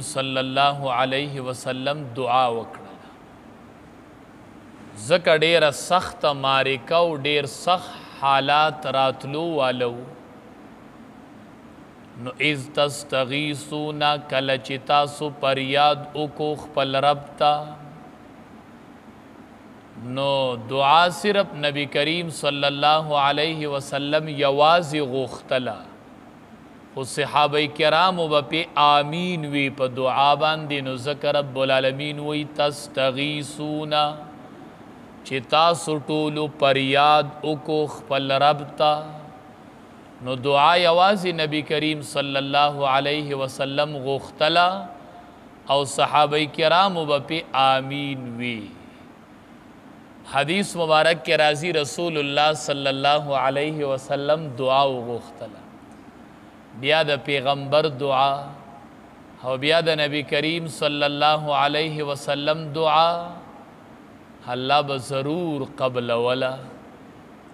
सल्लल्लाहु अलैहि वसल्लम दुआ वकड़ला। ज़का ढेर सख्त मारिका और ढेर सख्त हालात रातलू वालो नो इज़ तस्तगीसूना कलचिता सु परियाद उको खपल रबता नो दुआ सिर्फ नबी करीम सल्लल्लाहु अलैहि वसल्लम यवाज़ी गुख्तला उस सहाबा किराम बपे आमीन वी प दुआ बांदी नो ज़का रब्बुल आलमीन वही तस्तगीसूना चिता सुटूलु परियाद उको खपल रबता नो दुआ यवाज़ी नबी करीम सल्लल्लाहु अलैहि वसल्लम गुख्तला और सहाबा किराम बपे आमीन वी। हदीस मुबारक के राज़ी रसूलुल्लाह सल्लल्लाहु अलैहि वसल्लम दुआ गुख्तला बिया द पैगम्बर दुआ और बिया द नबी करीम सल्लल्लाहु अलैहि वसल्लम दुआ अल्लाह ब ज़रूर क़ब्ल वला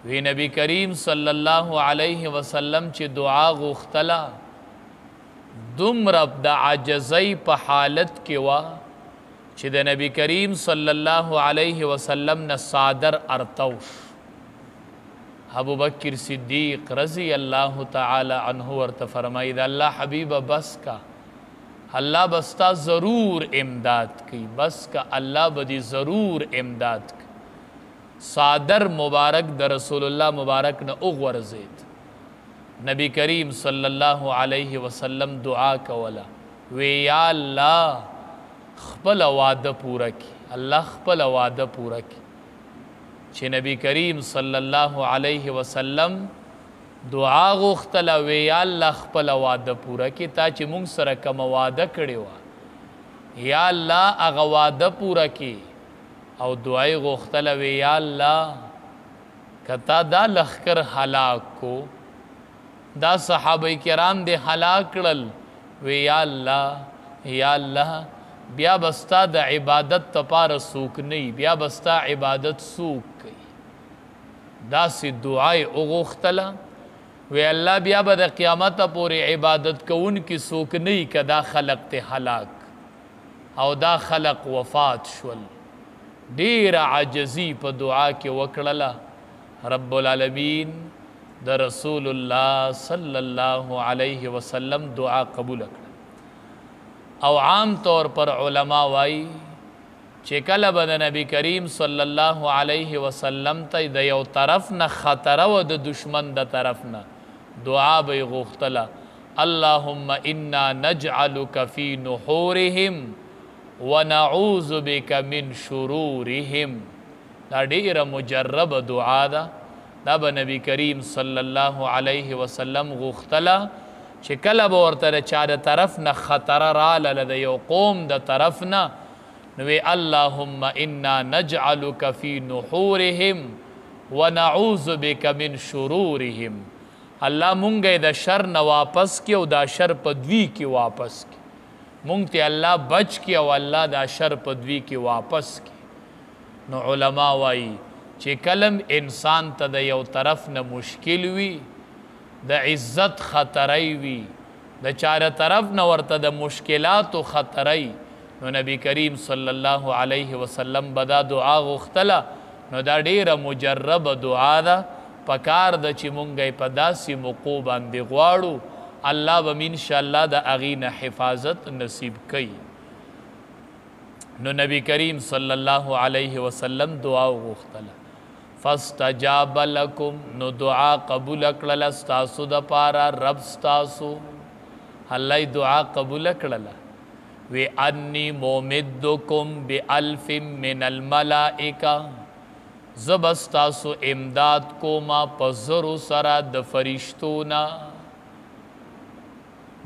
वे नबी करीम सल्लल्लाहु अलैहि वसल्लम ची दुआ गुख्तला दुम रब द आजज़ई प हालत के वा ची द नबी करीम सल्लल्लाहु अलैहि वसल्लम न सादर अरतौश अबू बकर सिद्दीक़ रज़ी अल्लाह तआला अन्हु वर्त फरमाइद अल्लाह हबीब बस का अल्लाह बस्ता ज़रूर इमदाद की बस का अल्लाह बदी ज़रूर इमदाद की सादर मुबारक द रसूलुल्लाह मुबारक न उग़्वरज़ेद नबी करीम सल्लल्लाहु अलैहि वसल्लम दुआ कवला वे या अल्लाह खपल वादा पूरा की अल्लाह खपल वादा पूरा की छे नबी करीम सल्लल्लाहु अलैहि वसल्लम दुआ गुख्तला वे या अल्लाह खपल वादा पूरा की ताची मुंग सर कम वादा कड़े वा या अल्लाह अगा वादा पूरा की और दुआई गुख्तला वे या अल्लाह कता दा लखकर हलाक को दा सहाबा किराम दे हलाक कड़ल वे या अल्लाह बिया बस्ता द इबादत तपार सूख नहीं बिया बस्ता इबादत सूख गई दा सी दुआए उगुख्तला वे अल्लाह बिया बद क़यामत पूरी इबादत को उनकी सूख नहीं कदा खलक ते हलाक और दा खलक वफ़ात शुल ढेर आजज़ी प दुआ के वकड़ला रब्बुल आलमीन द रसूलुल्लाह सल्लल्लाहु अलैहि वसल्लम दुआ कबूल कर और आम तौर पर उलमा वाई चेकल बद नबी करीम सल्लल्लाहु अलैहि वसल्लम तय द यौ तरफ न ख़तरा व द दुश्मन द तरफ न दुआ बे गुख्तला अल्लाहुम्मा इन्ना नजअलुका फ़ी नुहूरिहिम व नऊज़ु बिका मिन शुरूरिहिम दा ढेर मुजर्रब दुआ दा ब नबी करीम सल्लल्लाहु अलैहि वसल्लम गुख्तला शिकल बोर तर चार तरफ न ख़तरा राल लद यो कौम द तरफ न वे अल्लाहुम्मा इन्ना नजअलुका फ़ी नुहूरिहिम व नऊज़ु बिका मिन शुरूरिहिम अल्लाह मुंगे द शर न वापस के दा शर पदवी की वापस की मुंग ते अल्लाह बच के अल्लाह दा शर पदवी की वापस की नो उलमा वाई चे कलम इंसान तद यो तरफ न मुश्किल वी द इज़्ज़त ख़तरई वी द चार तरफ न वर्त द मुश्किलात ख़तरई नो नबी करीम सल्लल्लाहु अलैहि वसल्लम बदा दुआ गुख्तला नो दा ढेर मुजर्रब दुआ दा पकार द ची मुंगई पदासी मुक़ूबान दे ग्वाड़ू अल्लाह बम इंशाअल्लाह द अगीन हिफाजत नसीब कई नो नबी करीम सल्लल्लाहु अलैहि वसल्लम दुआ गुख्तला फ़स्तजाब लकुम नो दुआ कबूल कड़ला स्तासु द पारा रब स्तासु अल्लाह दुआ कबूल कड़ला वे अन्नी मोमिद्दुकुम बि अल्फिम मिनल मलाइका ज़बस्तासु इमदाद को मा पज़्ज़रु सरा द फरिश्तूना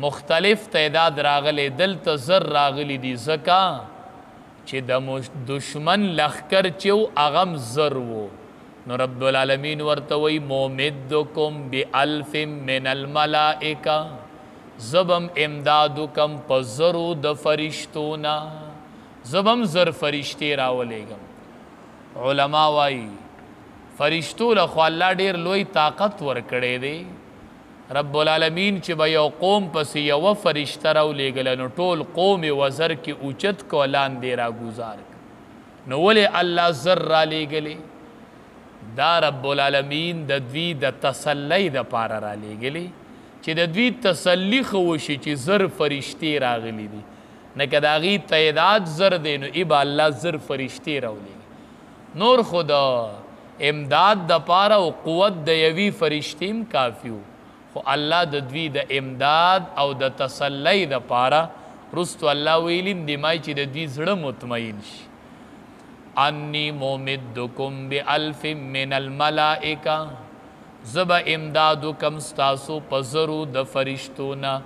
मुख्तलिफ तैदाद रागले दिल तज़र रागली दी ज़का चे द दुश्मन लखकर चो अगम ज़र वो नो रब्बुल आलमीन वर्तवई मोमिद्दुकुम बि अल्फिम मिनल मलाइका ज़बम इमदादुकम पज़्ज़रु द फरिश्तूना ज़बम ज़र फरिश्ते रावलेगम उलमा वाई फरिश्तू लखो अल्लाह ढेर लोई ताकत वर कड़े दे رب العالمین چې به یو قوم پسې یوه فرشته راولېږله نو ټول قوم یې وزر کې اوچت کو لاندې راګوزار کړه نو ولې الله زر رالیږلې دا رب العالمین د دوی د تسلی دپاره رالیږلې چې د دوی تسلی خو وشي چې زر فرشتې راغلي دي نه که د هغې تعداد زر دی نو ای به الله زر فرشتې راولېږي نور خو د امداد دپاره او قوت د یوې فرشتې هم کافي و خو الله د دوی د امداد او د تسلی دپاره رستو الله ویلي دي مای چې د دوی زړه مطمئن شي انی ممدکم بالف من الملائکه زب امدادو کم ستاسو پزرو د فرشتونا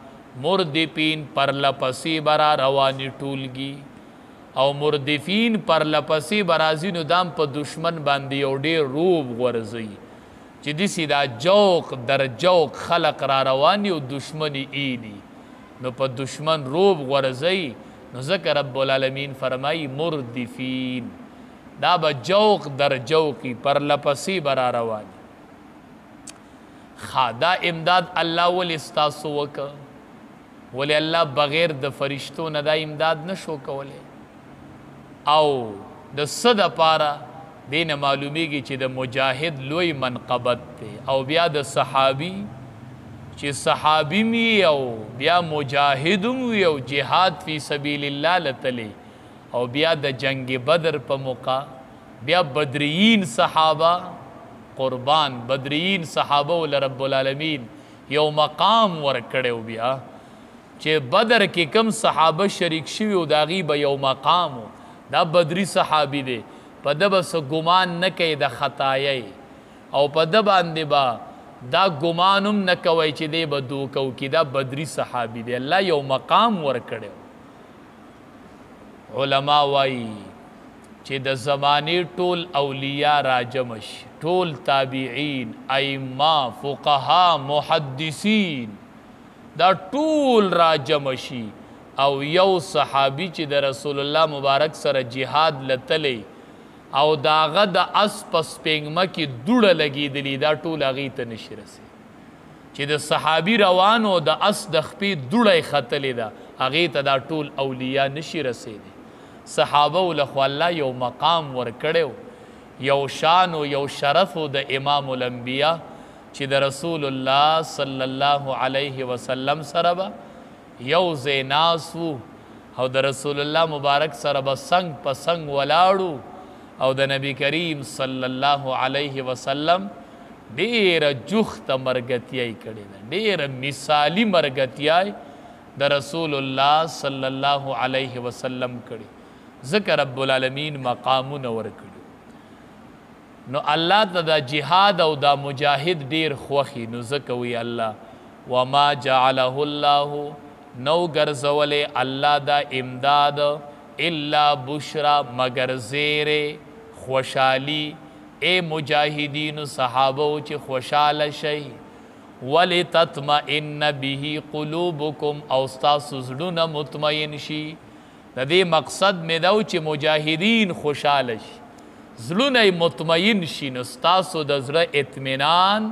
مردفین پر لپسی برا روانی ټولګي او مردفین پر لپسی برازی نو دام په دشمن باندې یو ډېر روب غورځوي چې داسې دا جوق در جوق خلق را رواني او دشمني ایدي نو په دشمن روب غورځوي نو ځکه رب العالمین فرمایي مردفین دا به جوق در جوقي پر لپسې به را رواني دا امداد الله ولې ستاسو وکړه ولې الله بغیر د فرشتو نه دا امداد نشو کولی او د څه دپاره دې نه معلومیږي چې د مجاهد لوی منقبت دی او بیا د صحابي چې صحابي وي او بیا مجاهد وي او جهاد فی سبیل الله لتلی او بیا د جنگ بدر په موقع بیا بدریین صحابه قربان بدریین صحابه ول رب العالمین یو مقام ورکړی بیا چې بدر کې کم صحابه شریک شوي او د هغې به یو مقام دا بدری صحابي دی په ده به څه ګمان نه کوي د خطایۍ او په ده باندې به دا ګمان هم نه کوئ چې دی به دوکه وکړي دا بدري صحابي دی الله یو مقام ورکړی علما وایي چې د زمانې ټول اولیاء راجمع شي ټول تابعین ائمه فقها محدثین دا ټول راجمع شي او یو صحابي چې د رسول الله مبارک سره جهاد لتلی او داغه د اس په سپېږمه کې دوړه لګېدلي دا ټول هغې ته نشي رسېدی چې د صحابي روانو د اس د خپې دوړه یې ختلې ده هغې ته دا ټول اولیاء نشي رسېدی صحابه له خو الله یو مقام ورکړی یو شان او یو شرف د امام الانبیا چې د رسول الله صلی الله علیه وسلم سره به یو ځای ناست وو او د رسول الله مبارک سره به څنګ په څنګ ولاړو او د نبی کریم صلی الله علیه وسلم ډیره جوخته مرګتیای کړې ده ډیره مثالي مرګتیای د رسول الله صلی الله علیه وسلم کړي ذکر رب العالمین مقامونه ورکړي نو الله ته دا جهاد او دا مجاهد ډیر خوښي نو ځکه وی الله وما جعله الله نو ګرځولې الله دا امداد الا بشرا مگر زیر خوشحالی اے مجاهدین صحابو چې خوشحاله شئ ولتطمئن به قلوبکم او ستاسو زړونه مطمئن شي د دې مقصد مې دا و چې مجاهدین خوشحاله شي زړونه مطمئن شي نو ستاسو د زړه اطمینان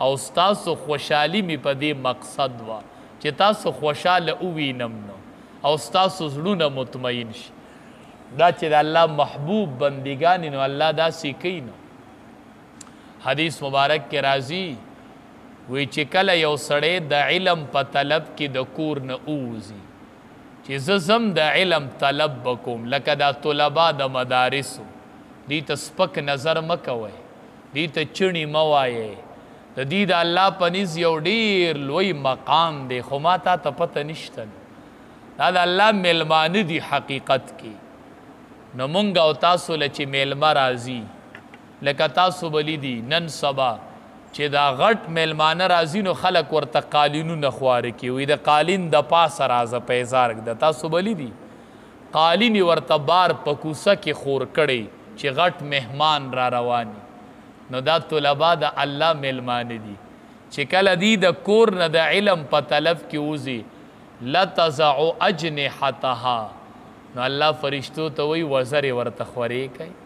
او ستاسو خوشحالي مې په دې مقصد وه چې تاسو خوشحاله ووینم نو او ستاسو زړونه مطمئن شي دا چې د الله محبوب بندګان نو الله داسې کوي نو حدیث مبارک کې راځي وی چې کله یو سړی د علم په طلب کې د کور نه اوځي چې زه زم د علم طلب بکوم لکه دا طلبا د مدارسو دې ته سپک نظر مه کوئ دې ته چڼي مه وایئ د دې د الله په نزد یو ډېر لوی مقام دی خو ما تا ته پته نشته دا د الله میلمانه دي حقیقت کې نو مونږ او تاسو له چې میلمه راځي لکه تاسو به لیدي نن سبا چې دا غټ میلمانه راځي نو خلک ورته قالینونه خواره کوي وایي د قالین د پاسه رازه په اظهار د تاسو به لیدي قالین یې ورته بار په کوڅه کې خور کړی چې غټ مهمان را رواني نو دا طلبا د الله میلمانه دي چې کله دی د کور نه د علم په طلب کې وځي لتزع اجنحتها نو الله فرشتو ته وایي وزرې ورته خورې کوي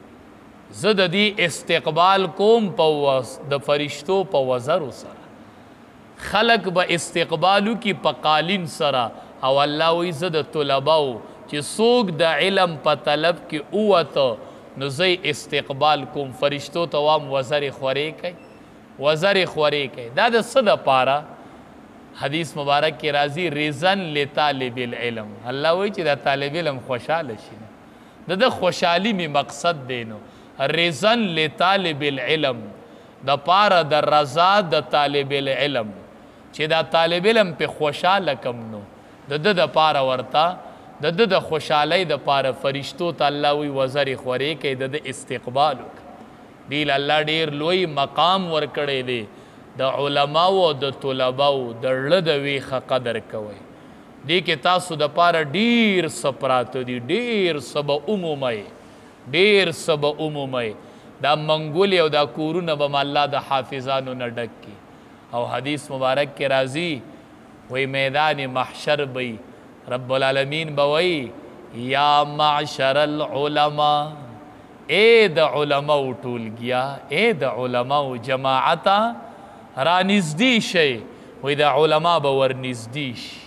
زه د دې استقبال کوم په د فرشتو په وزرو سره خلق به استقبالو کی پقالین سرا او الله وی زد طلباو چې څوک د علم په طلب کې اوته نو زی استقبال کوم فرشتو ته وام وزر خورې کوي وزر خورې کوي دا د څه دپاره حدیث مبارک کې راځي رزن لطالب العلم الله وی چې دا طالب علم خوشحاله شي د خوشحالي می مقصد دی نو رزن لطالب العلم د پاره د رضا د طالب العلم چې دا طالب علم په خوشاله کم نو د پاره ورته د خوشحالی د پاره فرشتو ته الله وی وزر خورې کوي د استقبال دیل الله ډیر لوی مقام ورکړی دی د علماو او د طلباو د زړه د ویښه قدر کوئ دې کې تاسو د پاره ډیر څه پراته دي ډیر څه به عمومئ ډیر څه به عمومئ دا منګولې او دا کورونه به م الله د حافظانو نه ډک کي او حدیث مبارک کې راځي وی میدان محشر بی رب العالمین بوئی یا معشر العلماء اے د علماء ټول گیا اے د علماء جماعتا را نزدی شي وی د علماء به ور نزدی شي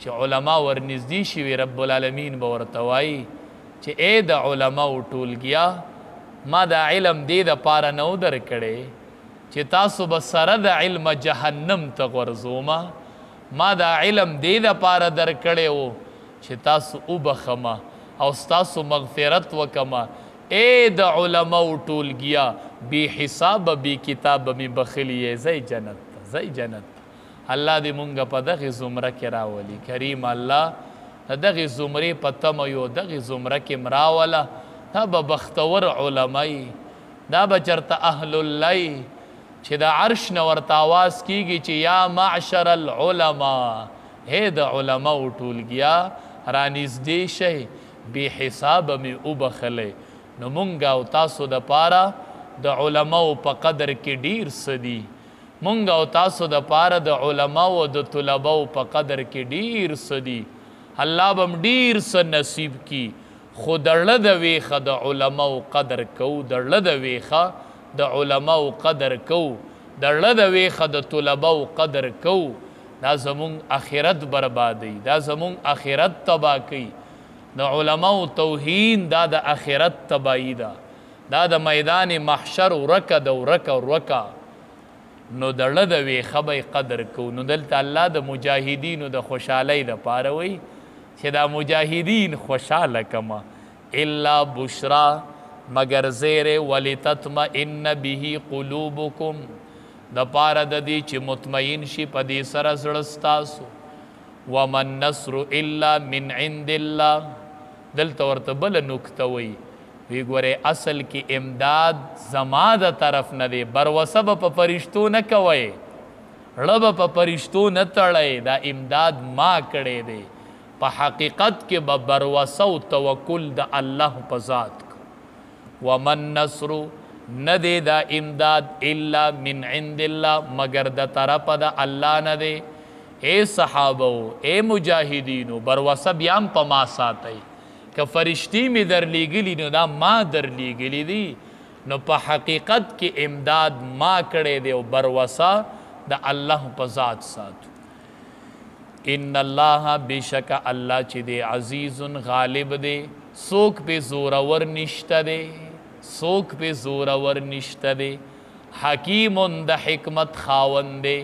چې علماء ور نزدی شي وی رب العالمین به ورته وایي چې اے د علماء ټول گیا ما دا علم دې د پاره نو درکړې چې تاسو به سره د علم جهنم ته غورځومه ما دا علم دې د پاره درکړی و چې تاسو وبخمه او ستاسو مغفرت وکمه اے د علماء ټولګیا بی حساب بی کتاب می بخلی زی جنت زی جنت الله دې مونږ په دغه زمره کې راولي کریم الله دغه زمرې په تمه یو دغه زمره کې مراوله دا به بختور علماء دا به چرته اهل الله چې د عرش نه ورته آواز کیږي چې یا معشر العلماء هی د علماء ټولګیا را نږدې شئ بې حسابه مې وبخلی نو مونږ او تاسو دپاره د علماو په قدر کې ډیر څه دي مونږ او تاسو دپاره د علماو او د طلباو په قدر کې ډیر څه دي الله به م ډیر څه نصیب کی خو د زړه د ویښه د علماو قدر کوو د زړه د ویښه د علماو قدر کوو د زړه د ویښه د طلباو قدر کوو دا زمونږ آخرت بربادوي دا زمونږ آخرت تباه کوي د علماو توهین دا د آخرت تباهي ده دا د میدان محشر ورکه ده ورکه نو د زړه د ویښه به قدر کوو نو دلته الله د مجاهدینو د خوشحالۍ دپاره وایي چې دا مجاهدین خوشحاله کمه الا بشرا مگر زیر ولتطمئن به قلوبکم د پاره د دې چې مطمئن شي په دې سره زړه ستاسو ومن نصر الا من عند الله دلته ورته بله نکته وایي وی ګورې اصل کې امداد زما د طرف نه دی بروسه به په فرشتو نه کوئ ړه به په فرشتو نه تړئ دا امداد ما کړی دی په حقیقت کې به بروسه او توکل د الله په ذات ومن نصر ندے دا امداد الا من عند اللہ مگر دا طرف دا اللہ ندے اے صحابو اے مجاہدینو بروسہ بیام پا ما ساتای کہ فرشتی میں در لیگلی نو دا ما در لیگلی دی نو پا حقیقت کی امداد ما کڑے دے و بروسہ دا اللہ پا ذات ساتو ان اللہ بشک اللہ چی دے عزیز غالب دے سوک پہ زورور نشتہ دے سوک پہ زورور نشتہ دے حکیم د حکمت خاون دے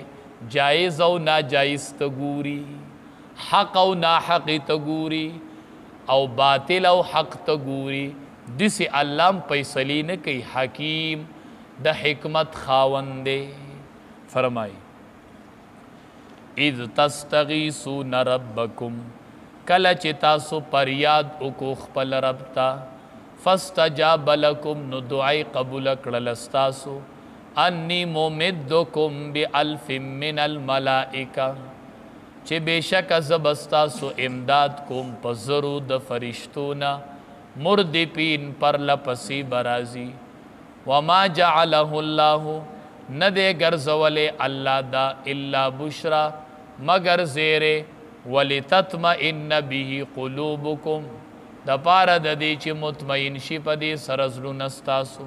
جائز او ناجائز تگوری حق او ناحق تگوری او باطل او حق تگوری دسی اللہ پیسلی نے کئی حکیم د حکمت خاون دے فرمائی اذ تستغیثون ربکم کلچ تاسو پریاد اکو خپل ربتا فاستجاب لکم نو دعائی قبول کرلستاسو انی ممدکم بألف من الملائکہ چے بے شک زبستاسو امداد کم پزرو د فرشتونا مردپین پر لپسی برازی وما جعلہ اللہ ندے گرزول اللہ دا الا بشرا مگر زیرے ولتطمئن به قلوبکم دا پارا دا دی چی مطمئن شی پا دی سرزلو نستاسو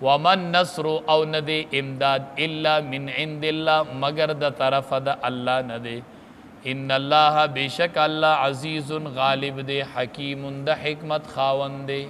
वमन नस्र औ न दे इमदाद इल्ला मिन इंदिल्ला मगर द तरफ द अल्लाह न दे। इन्नल्लाह बेशक अल्लाह अजीज़ुन गालिब दे हकीमुन द हिकमत खावंदे।